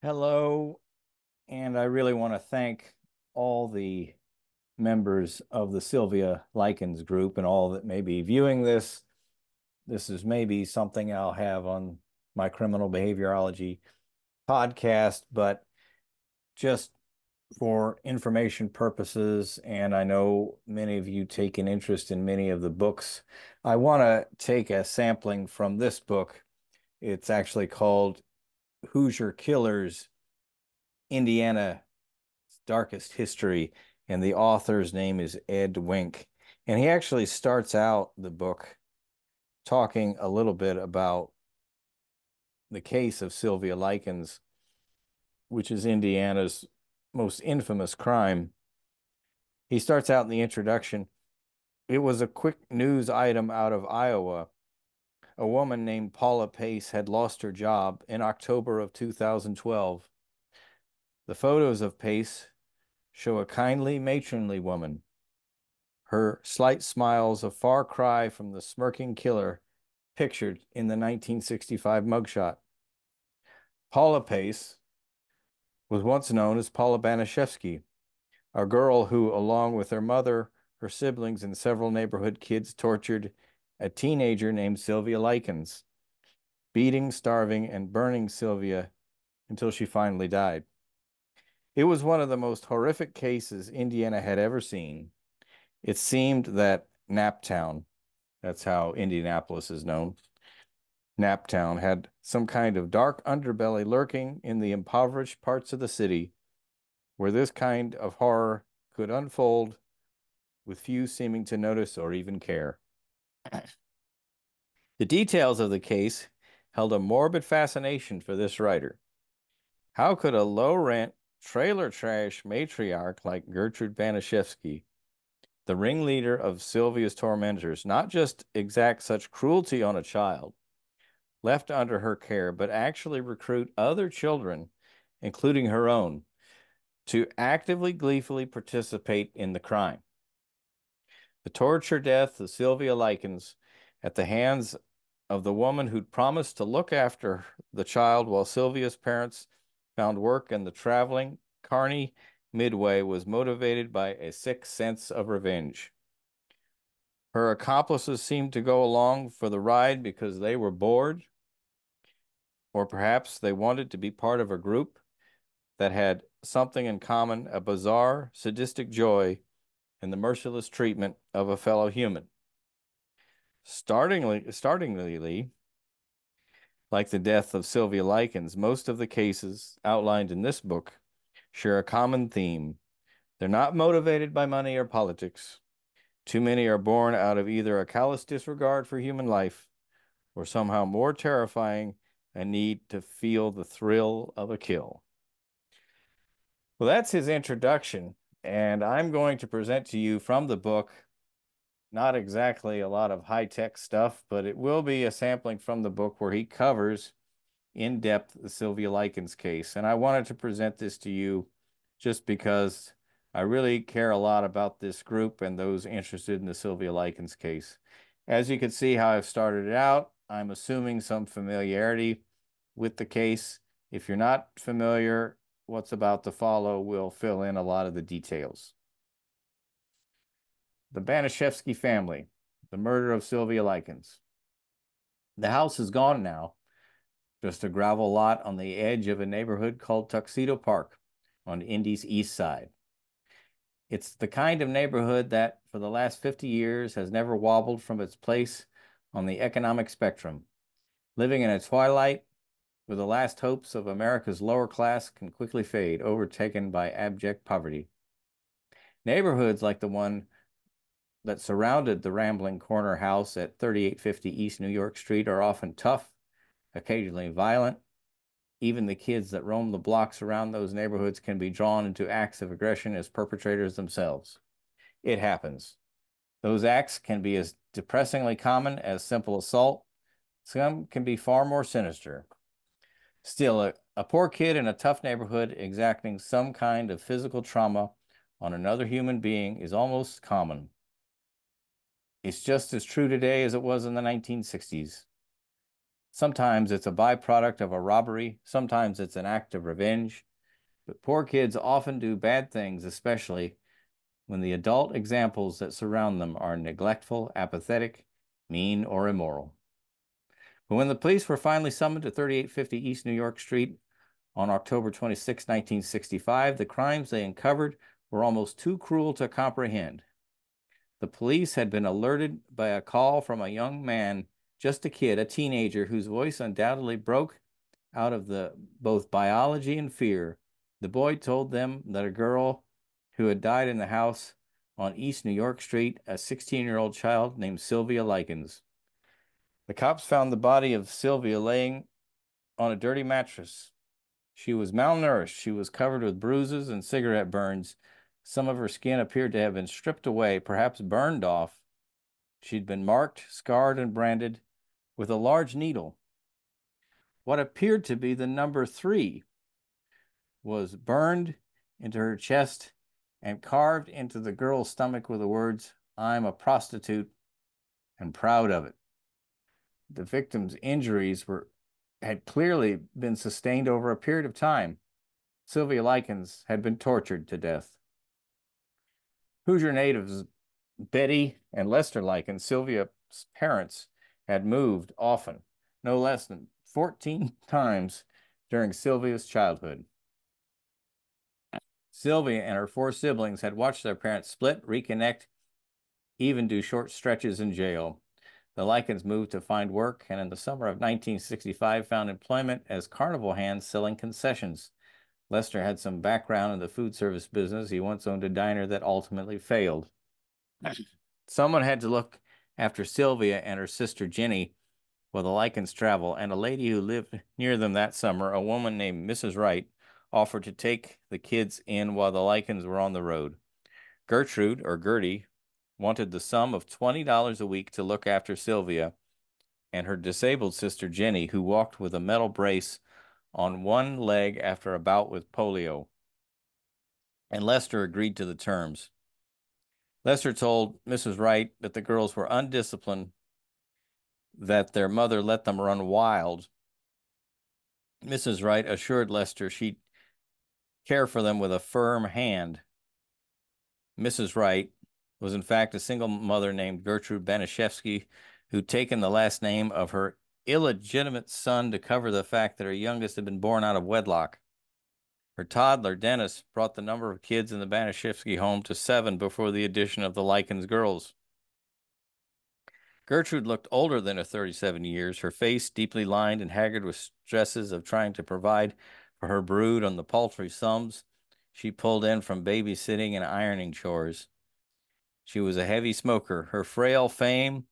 Hello, and I really want to thank all the members of the Sylvia Lkens group and all that may be viewing this. This is maybe something I'll have on my criminal behaviorology podcast, but just for information purposes, and I know many of you take an interest in many of the books. I want to take a sampling from this book. It's actually called Hoosier Killers, Indiana Darkest History, and the author's name is Ed Wenck. And he actually starts out the book talking a little bit about the case of Sylvia Lkens, which is Indiana's most infamous crime. He starts out in the introduction. It was a quick news item out of Iowa. A woman named Paula Pace had lost her job in October of 2012. The photos of Pace show a kindly, matronly woman. Her slight smiles a far cry from the smirking killer pictured in the 1965 mugshot. Paula Pace was once known as Paula Banashevsky, a girl who, along with her mother, her siblings, and several neighborhood kids, tortured a teenager named Sylvia Lkens, beating, starving, and burning Sylvia until she finally died. It was one of the most horrific cases Indiana had ever seen. It seemed that Naptown, that's how Indianapolis is known, Naptown had some kind of dark underbelly lurking in the impoverished parts of the city where this kind of horror could unfold with few seeming to notice or even care. The details of the case held a morbid fascination for this writer. How could a low-rent, trailer trash matriarch like Gertrude Banashevsky, the ringleader of Sylvia's tormentors, not just exact such cruelty on a child left under her care, but actually recruit other children, including her own, to actively, gleefully participate in the crime? The torture death of Sylvia Lkens at the hands of the woman who'd promised to look after the child while Sylvia's parents found work in the traveling Kearney Midway was motivated by a sick sense of revenge. Her accomplices seemed to go along for the ride because they were bored, or perhaps they wanted to be part of a group that had something in common, a bizarre, sadistic joy in the merciless treatment of a fellow human. Startlingly, like the death of Sylvia Lkens, most of the cases outlined in this book share a common theme. They're not motivated by money or politics. Too many are born out of either a callous disregard for human life or somehow more terrifying, a need to feel the thrill of a kill. Well, that's his introduction, and I'm going to present to you from the book, not exactly a lot of high-tech stuff, but it will be a sampling from the book where he covers in depth the Sylvia Lkens case. And I wanted to present this to you just because I really care a lot about this group and those interested in the Sylvia Lkens case. As you can see how I've started it out, I'm assuming some familiarity with the case. If you're not familiar, what's about to follow will fill in a lot of the details. The Banashevsky family, the murder of Sylvia Lkens. The house is gone now, just a gravel lot on the edge of a neighborhood called Tuxedo Park on Indy's east side. It's the kind of neighborhood that, for the last 50 years, has never wobbled from its place on the economic spectrum, living in a twilight where the last hopes of America's lower class can quickly fade, overtaken by abject poverty. Neighborhoods like the one that surrounded the rambling corner house at 3850 East New York Street are often tough, occasionally violent. Even the kids that roam the blocks around those neighborhoods can be drawn into acts of aggression as perpetrators themselves. It happens. Those acts can be as depressingly common as simple assault. Some can be far more sinister. Still, a poor kid in a tough neighborhood exacting some kind of physical trauma on another human being is almost common. It's just as true today as it was in the 1960s. Sometimes it's a byproduct of a robbery, sometimes it's an act of revenge. But poor kids often do bad things, especially when the adult examples that surround them are neglectful, apathetic, mean, or immoral. But when the police were finally summoned to 3850 East New York Street on October 26, 1965, the crimes they uncovered were almost too cruel to comprehend. The police had been alerted by a call from a young man, just a kid, a teenager, whose voice undoubtedly broke out of the both biology and fear. The boy told them that a girl who had died in the house on East New York Street, a 16-year-old child named Sylvia Lkens. The cops found the body of Sylvia laying on a dirty mattress. She was malnourished. She was covered with bruises and cigarette burns. Some of her skin appeared to have been stripped away, perhaps burned off. She'd been marked, scarred, and branded with a large needle. What appeared to be the number 3 was burned into her chest and carved into the girl's stomach with the words, "I'm a prostitute and proud of it." The victim's injuries had clearly been sustained over a period of time. Sylvia Lkens had been tortured to death. Hoosier natives Betty and Lester Lkens, Sylvia's parents, had moved often, no less than 14 times during Sylvia's childhood. Sylvia and her 4 siblings had watched their parents split, reconnect, even do short stretches in jail. The Lkens moved to find work, and in the summer of 1965 found employment as carnival hands selling concessions. Lester had some background in the food service business. He once owned a diner that ultimately failed. Someone had to look after Sylvia and her sister Jenny while the Lkens travel, and a lady who lived near them that summer, a woman named Mrs. Wright, offered to take the kids in while the Lkens were on the road. Gertrude, or Gertie, wanted the sum of $20 a week to look after Sylvia and her disabled sister Jenny, who walked with a metal brace on one leg after a bout with polio. And Lester agreed to the terms. Lester told Mrs. Wright that the girls were undisciplined, that their mother let them run wild. Mrs. Wright assured Lester she'd care for them with a firm hand. Mrs. Wright was in fact a single mother named Gertrude Banishevsky, who'd taken the last name of her illegitimate son to cover the fact that her youngest had been born out of wedlock. Her toddler, Dennis, brought the number of kids in the Banishevsky home to 7 before the addition of the Lkens girls. Gertrude looked older than her 37 years, her face deeply lined and haggard with stresses of trying to provide for her brood on the paltry sums she pulled in from babysitting and ironing chores. She was a heavy smoker. Her frail frame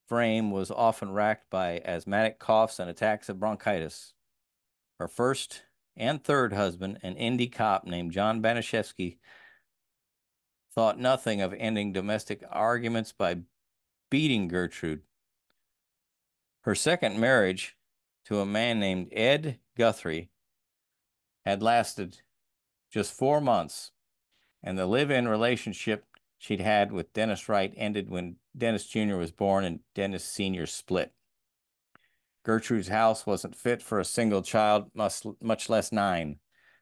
was often racked by asthmatic coughs and attacks of bronchitis. Her first and third husband, an Indy cop named John Banishevsky, thought nothing of ending domestic arguments by beating Gertrude. Her second marriage to a man named Ed Guthrie had lasted just 4 months, and the live-in relationship she'd had with Dennis Wright ended when Dennis Jr. was born and Dennis Sr. split. Gertrude's house wasn't fit for a single child, much less 9.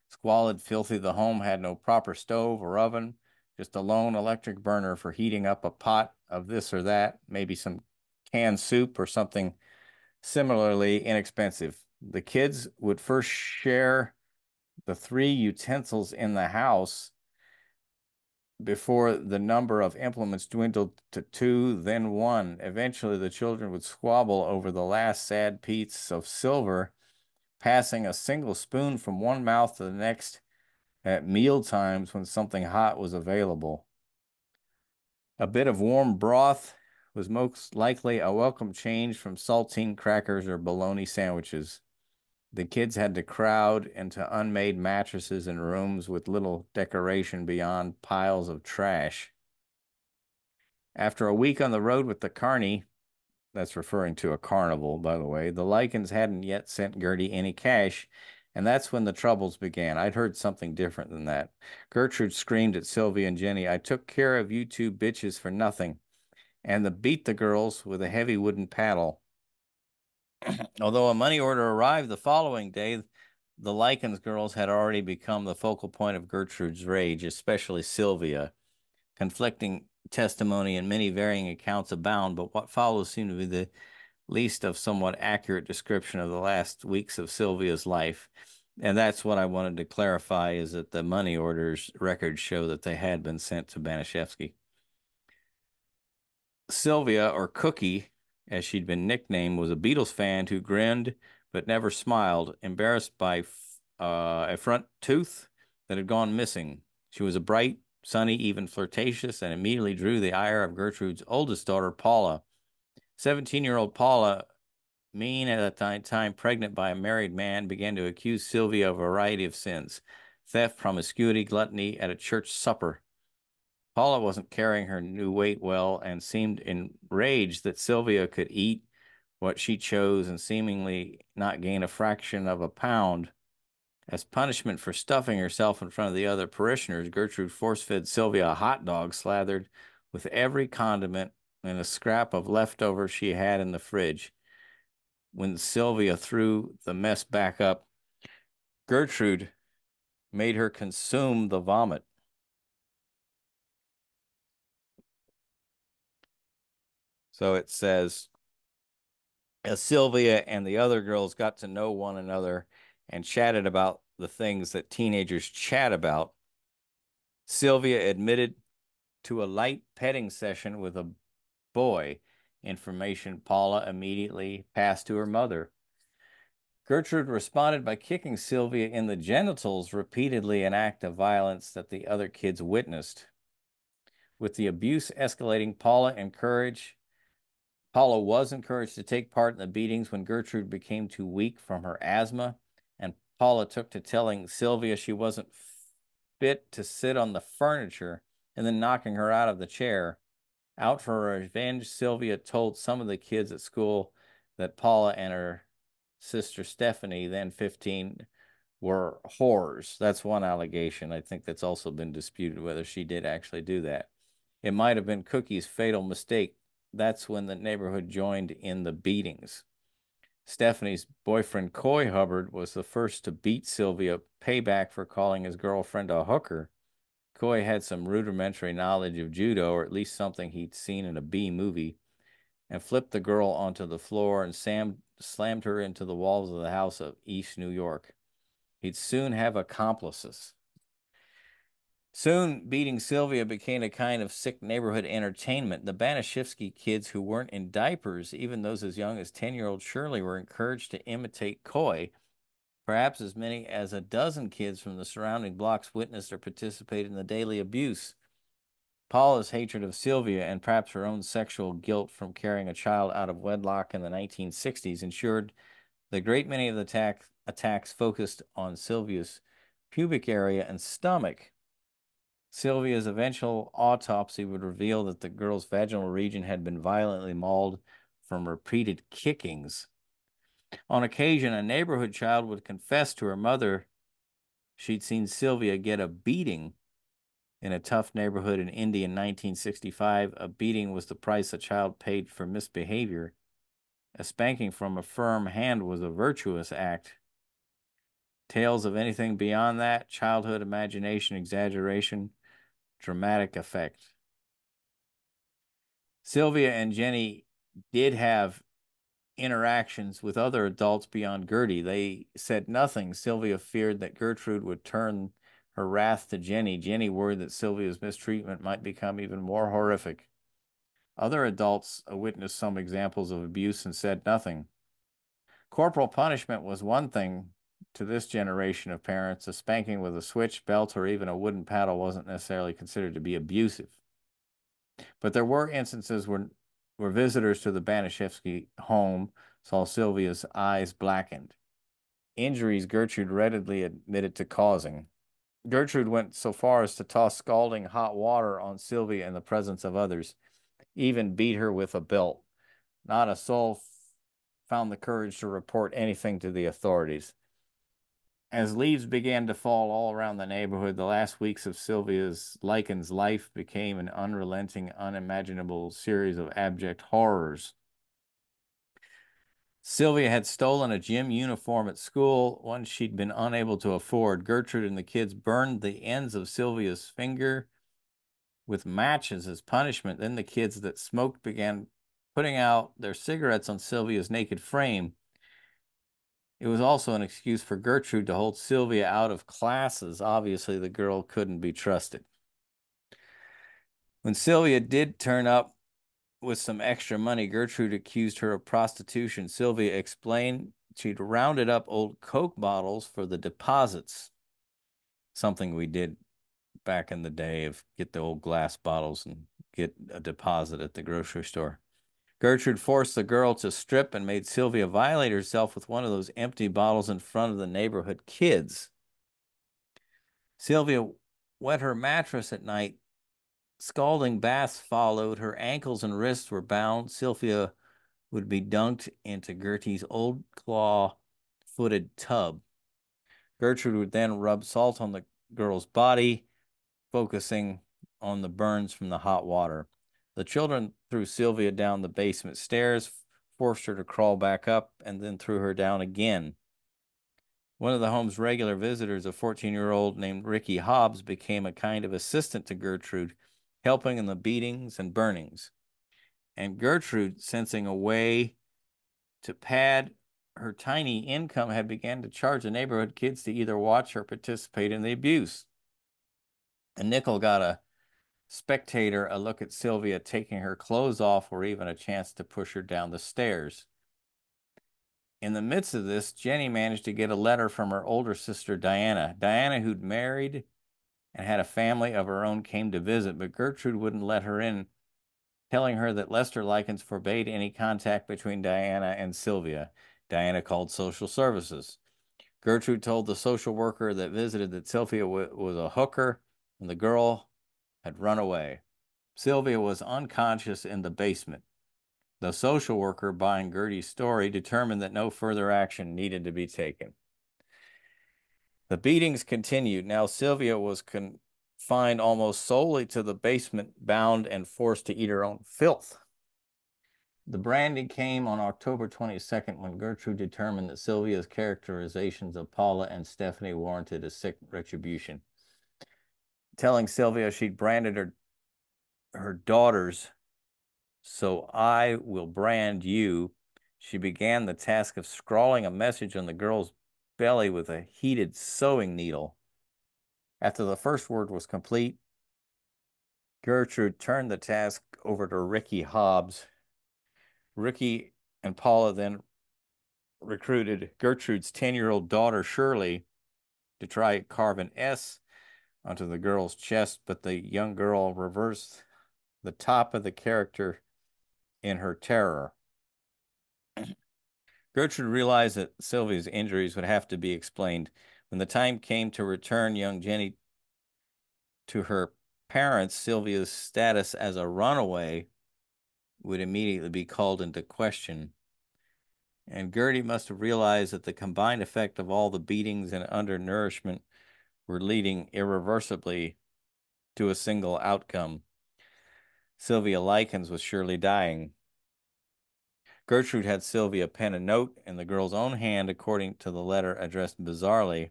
Squalid, filthy, the home had no proper stove or oven, just a lone electric burner for heating up a pot of this or that, maybe some canned soup or something similarly inexpensive. The kids would first share the 3 utensils in the house before the number of implements dwindled to 2, then 1. Eventually, the children would squabble over the last sad piece of silver, passing a single spoon from one mouth to the next at meal times when something hot was available. A bit of warm broth was most likely a welcome change from saltine crackers or bologna sandwiches. The kids had to crowd into unmade mattresses in rooms with little decoration beyond piles of trash. After a week on the road with the carny, that's referring to a carnival, by the way, the Lkens hadn't yet sent Gertie any cash, and that's when the troubles began. I'd heard something different than that. Gertrude screamed at Sylvia and Jenny, "I took care of you 2 bitches for nothing," and beat the girls with a heavy wooden paddle. Although a money order arrived the following day, the Lkens girls had already become the focal point of Gertrude's rage, especially Sylvia. Conflicting testimony and many varying accounts abound, but what follows seem to be the least of somewhat accurate description of the last weeks of Sylvia's life. And that's what I wanted to clarify, is that the money orders records show that they had been sent to Banashevsky. Sylvia, or Cookie, as she'd been nicknamed, was a Beatles fan who grinned but never smiled, embarrassed by a front tooth that had gone missing. She was a bright, sunny, even flirtatious, and immediately drew the ire of Gertrude's oldest daughter, Paula. 17-year-old Paula, mean at that time pregnant by a married man, began to accuse Sylvia of a variety of sins: theft, promiscuity, gluttony at a church supper. Paula wasn't carrying her new weight well and seemed enraged that Sylvia could eat what she chose and seemingly not gain a fraction of a pound. As punishment for stuffing herself in front of the other parishioners, Gertrude force-fed Sylvia a hot dog slathered with every condiment and a scrap of leftover she had in the fridge. When Sylvia threw the mess back up, Gertrude made her consume the vomit. So it says, as Sylvia and the other girls got to know one another and chatted about the things that teenagers chat about, Sylvia admitted to a light petting session with a boy, information Paula immediately passed to her mother. Gertrude responded by kicking Sylvia in the genitals repeatedly, an act of violence that the other kids witnessed. With the abuse escalating, Paula was encouraged to take part in the beatings when Gertrude became too weak from her asthma, and Paula took to telling Sylvia she wasn't fit to sit on the furniture and then knocking her out of the chair. Out for revenge, Sylvia told some of the kids at school that Paula and her sister Stephanie, then 15, were whores. That's one allegation. I think that's also been disputed whether she did actually do that. It might have been Cookie's fatal mistake. That's when the neighborhood joined in the beatings. Stephanie's boyfriend, Coy Hubbard, was the first to beat Sylvia, payback for calling his girlfriend a hooker. Coy had some rudimentary knowledge of judo, or at least something he'd seen in a B movie, and flipped the girl onto the floor and slammed her into the walls of the house of East New York. He'd soon have accomplices. Soon, beating Sylvia became a kind of sick neighborhood entertainment. The Banashevsky kids who weren't in diapers, even those as young as 10-year-old Shirley, were encouraged to imitate Coy. Perhaps as many as a dozen kids from the surrounding blocks witnessed or participated in the daily abuse. Paula's hatred of Sylvia and perhaps her own sexual guilt from carrying a child out of wedlock in the 1960s ensured the great many of the attacks focused on Sylvia's pubic area and stomach. Sylvia's eventual autopsy would reveal that the girl's vaginal region had been violently mauled from repeated kickings. On occasion, a neighborhood child would confess to her mother she'd seen Sylvia get a beating in a tough neighborhood in Indy in 1965. A beating was the price a child paid for misbehavior. A spanking from a firm hand was a virtuous act. Tales of anything beyond that: childhood imagination, exaggeration, dramatic effect. Sylvia and Jenny did have interactions with other adults beyond Gertie. They said nothing. Sylvia feared that Gertrude would turn her wrath to Jenny. Jenny worried that Sylvia's mistreatment might become even more horrific. Other adults witnessed some examples of abuse and said nothing. Corporal punishment was one thing to this generation of parents. A spanking with a switch, belt, or even a wooden paddle wasn't necessarily considered to be abusive. But there were instances where visitors to the Banashevsky home saw Sylvia's eyes blackened. Injuries Gertrude readily admitted to causing. Gertrude went so far as to toss scalding hot water on Sylvia in the presence of others, even beat her with a belt. Not a soul found the courage to report anything to the authorities. As leaves began to fall all around the neighborhood, the last weeks of Sylvia's Lkens life became an unrelenting, unimaginable series of abject horrors. Sylvia had stolen a gym uniform at school, one she'd been unable to afford. Gertrude and the kids burned the ends of Sylvia's finger with matches as punishment. Then the kids that smoked began putting out their cigarettes on Sylvia's naked frame. It was also an excuse for Gertrude to hold Sylvia out of classes. Obviously, the girl couldn't be trusted. When Sylvia did turn up with some extra money, Gertrude accused her of prostitution. Sylvia explained she'd rounded up old Coke bottles for the deposits, something we did back in the day of get the old glass bottles and get a deposit at the grocery store. Gertrude forced the girl to strip and made Sylvia violate herself with one of those empty bottles in front of the neighborhood kids. Sylvia wet her mattress at night. Scalding baths followed. Her ankles and wrists were bound. Sylvia would be dunked into Gertie's old claw-footed tub. Gertrude would then rub salt on the girl's body, focusing on the burns from the hot water. The children threw Sylvia down the basement stairs, forced her to crawl back up, and then threw her down again. One of the home's regular visitors, a 14-year-old named Ricky Hobbs, became a kind of assistant to Gertrude, helping in the beatings and burnings. And Gertrude, sensing a way to pad her tiny income, had begun to charge the neighborhood kids to either watch or participate in the abuse. A nickel got a spectator a look at Sylvia taking her clothes off, or even a chance to push her down the stairs. In the midst of this, Jenny managed to get a letter from her older sister, Diana. Diana, who'd married and had a family of her own, came to visit, but Gertrude wouldn't let her in, telling her that Lester Lkens forbade any contact between Diana and Sylvia. Diana called social services. Gertrude told the social worker that visited that Sylvia was a hooker and the girl had run away. Sylvia was unconscious in the basement. The social worker, buying Gertie's story, determined that no further action needed to be taken. The beatings continued. Now Sylvia was confined almost solely to the basement, bound and forced to eat her own filth. The branding came on October 22nd, when Gertrude determined that Sylvia's characterizations of Paula and Stephanie warranted a sick retribution. Telling Sylvia she'd branded her daughters, "So I will brand you," she began the task of scrawling a message on the girl's belly with a heated sewing needle. After the first word was complete, Gertrude turned the task over to Ricky Hobbs. Ricky and Paula then recruited Gertrude's 10-year-old daughter, Shirley, to try to carve an S onto the girl's chest, but the young girl reversed the top of the character in her terror. Gertrude realized that Sylvia's injuries would have to be explained. When the time came to return young Jenny to her parents, Sylvia's status as a runaway would immediately be called into question. And Gertie must have realized that the combined effect of all the beatings and undernourishment were leading irreversibly to a single outcome. Sylvia Lkens was surely dying. Gertrude had Sylvia pen a note in the girl's own hand, according to the letter addressed bizarrely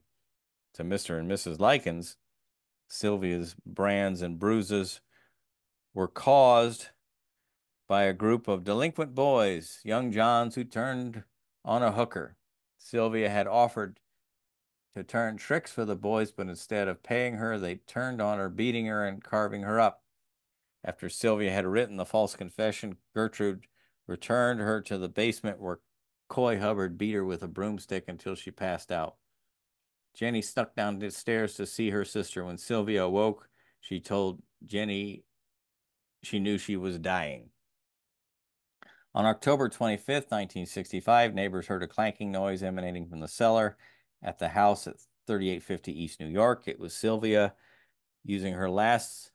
to Mr. and Mrs. Lkens. Sylvia's brands and bruises were caused by a group of delinquent boys, young Johns, who turned on a hooker. Sylvia had offered to turn tricks for the boys, but instead of paying her, they turned on her, beating her and carving her up. After Sylvia had written the false confession, Gertrude returned her to the basement, where Coy Hubbard beat her with a broomstick until she passed out. Jenny snuck down the stairs to see her sister. When Sylvia awoke, she told Jenny she knew she was dying. On October 25th, 1965, neighbors heard a clanking noise emanating from the cellar at the house at 3850 East New York. It was Sylvia using her last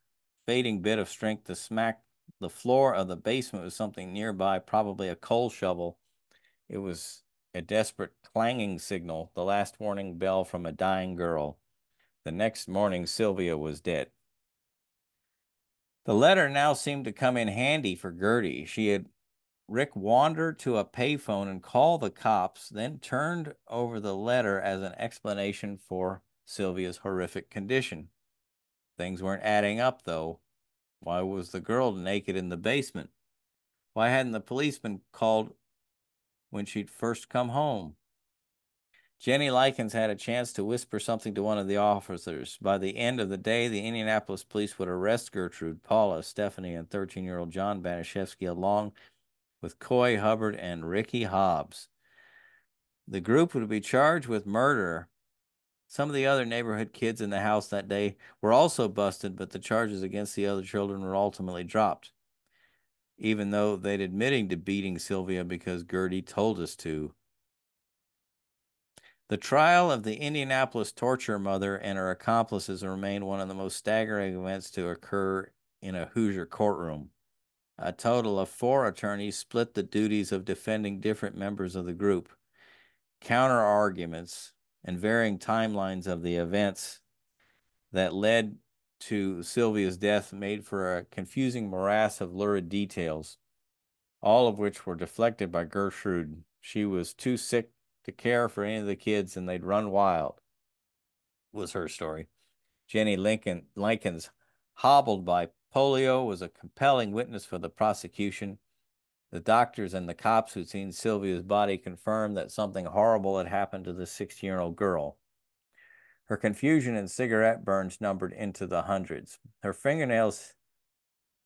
fading bit of strength to smack the floor of the basement with something nearby, probably a coal shovel. It was a desperate clanging signal, the last warning bell from a dying girl. The next morning, Sylvia was dead. The letter now seemed to come in handy for Gertie. She had Rick wandered to a payphone and called the cops, then turned over the letter as an explanation for Sylvia's horrific condition. Things weren't adding up, though. Why was the girl naked in the basement? Why hadn't the policeman called when she'd first come home? Jenny Lkens had a chance to whisper something to one of the officers. By the end of the day, the Indianapolis police would arrest Gertrude, Paula, Stephanie, and 13-year-old John Banashevsky, along with Coy Hubbard and Ricky Hobbs. The group would be charged with murder. Some of the other neighborhood kids in the house that day were also busted, but the charges against the other children were ultimately dropped, even though they'd admitting to beating Sylvia because Gertie told us to. The trial of the Indianapolis torture mother and her accomplices remained one of the most staggering events to occur in a Hoosier courtroom. A total of 4 attorneys split the duties of defending different members of the group. Counter-arguments and varying timelines of the events that led to Sylvia's death made for a confusing morass of lurid details, all of which were deflected by Gertrude. She was too sick to care for any of the kids, and they'd run wild, was her story. Jenny Lkens, hobbled by polio, was a compelling witness for the prosecution. The doctors and the cops who'd seen Sylvia's body confirmed that something horrible had happened to the 16-year-old girl. Her confusion and cigarette burns numbered into the hundreds. Her fingernails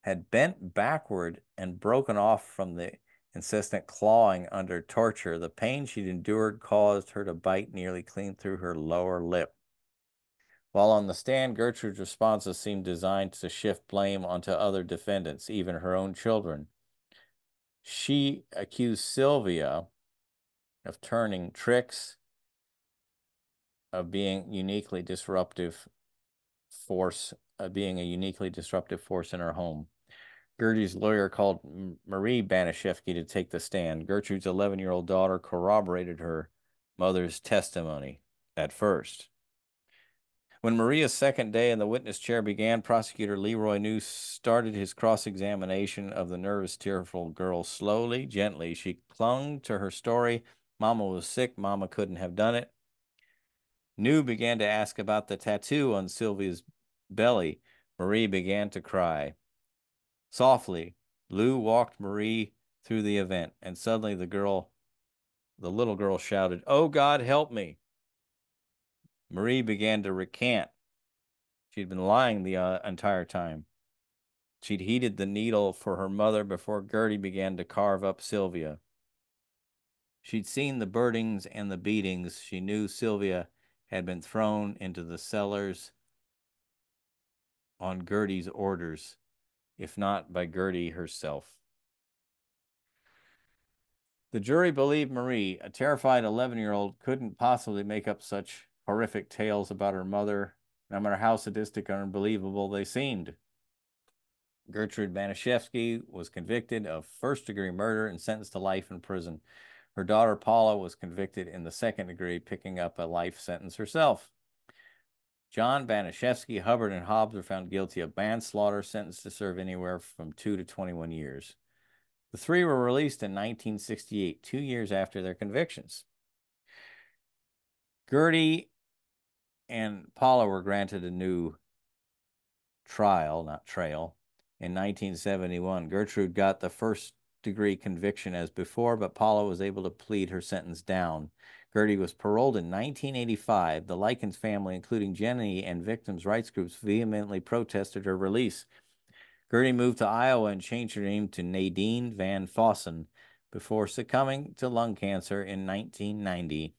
had bent backward and broken off from the insistent clawing under torture. The pain she'd endured caused her to bite nearly clean through her lower lip. While on the stand, Gertrude's responses seemed designed to shift blame onto other defendants, even her own children. She accused Sylvia of turning tricks, of being a uniquely disruptive force in her home. Gertie's lawyer called Marie Banashevsky to take the stand. Gertrude's 11-year-old daughter corroborated her mother's testimony at first. When Maria's second day in the witness chair began, prosecutor Leroy New started his cross-examination of the nervous, tearful girl. Slowly, gently, she clung to her story. Mama was sick. Mama couldn't have done it. New began to ask about the tattoo on Sylvia's belly. Marie began to cry. Softly, Lou walked Marie through the event, and suddenly the little girl shouted, "Oh, God, help me." Marie began to recant. She'd been lying the entire time. She'd heated the needle for her mother before Gertie began to carve up Sylvia. She'd seen the burnings and the beatings. She knew Sylvia had been thrown into the cellars on Gertie's orders, if not by Gertie herself. The jury believed Marie. A terrified 11-year-old couldn't possibly make up such horrific tales about her mother, no matter how sadistic or unbelievable they seemed. Gertrude Banashevsky was convicted of first-degree murder and sentenced to life in prison. Her daughter Paula was convicted in the second degree, picking up a life sentence herself. John Banashevsky, Hubbard, and Hobbs were found guilty of manslaughter, sentenced to serve anywhere from 2 to 21 years. The 3 were released in 1968, 2 years after their convictions. Gertie and Paula were granted a new trial, not trail, in 1971. Gertrude got the first-degree conviction as before, but Paula was able to plead her sentence down. Gertie was paroled in 1985. The Lkens family, including Jenny and victims' rights groups, vehemently protested her release. Gertie moved to Iowa and changed her name to Nadine Van Fossen before succumbing to lung cancer in 1990.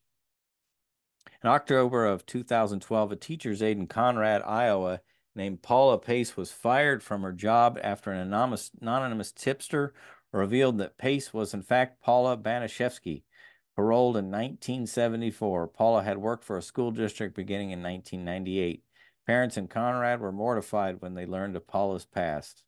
In October of 2012, a teacher's aide in Conrad, Iowa, named Paula Pace was fired from her job after an anonymous tipster revealed that Pace was in fact Paula Banashevsky. Paroled in 1974, Paula had worked for a school district beginning in 1998. Parents in Conrad were mortified when they learned of Paula's past.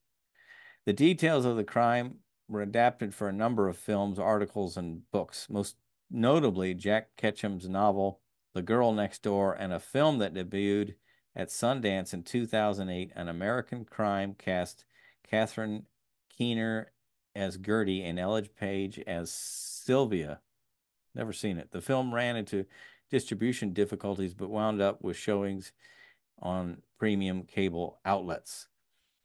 The details of the crime were adapted for a number of films, articles, and books, most notably Jack Ketchum's novel, The Girl Next Door, and a film that debuted at Sundance in 2008, an American crime cast Catherine Keener as Gertie and Elledge Page as Sylvia. Never seen it. The film ran into distribution difficulties, but wound up with showings on premium cable outlets.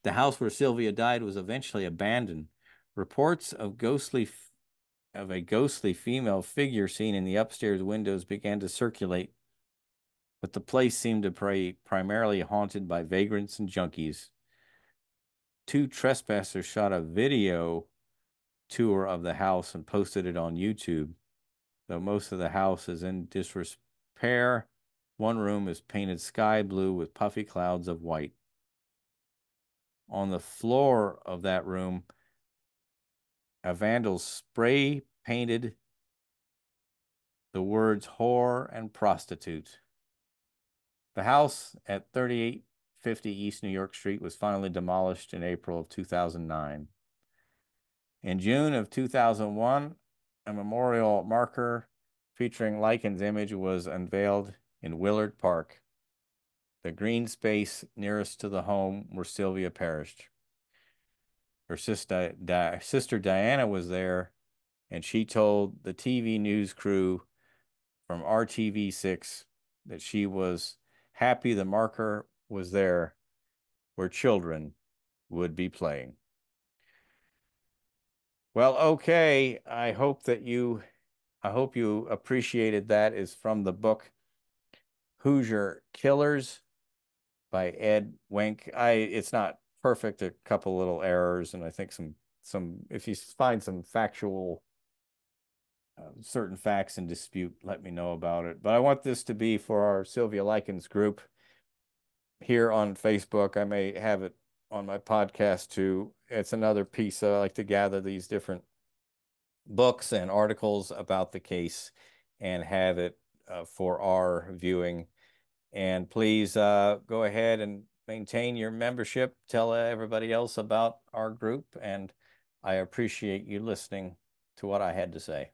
The house where Sylvia died was eventually abandoned. Reports of a ghostly female figure seen in the upstairs windows began to circulate, but the place seemed to be primarily haunted by vagrants and junkies. Two trespassers shot a video tour of the house and posted it on YouTube. Though most of the house is in disrepair, one room is painted sky blue with puffy clouds of white. On the floor of that room, a vandal spray painted the words whore and prostitute. The house at 3850 East New York Street was finally demolished in April of 2009. In June of 2001, a memorial marker featuring Lkens' image was unveiled in Willard Park, the green space nearest to the home where Sylvia perished. Her sister Diana was there, and she told the TV news crew from RTV6 that she was happy the marker was there where children would be playing. Well, okay. I hope you appreciated that. Is from the book Hoosier Killers by Ed Wenck. It's not perfect, a couple little errors, and I think some if you find some factual certain facts in dispute, let me know about it. But I want this to be for our Sylvia Lkens group here on Facebook. I may have it on my podcast too. It's another piece. I like to gather these different books and articles about the case and have it for our viewing. And please go ahead and maintain your membership. Tell everybody else about our group. And I appreciate you listening to what I had to say.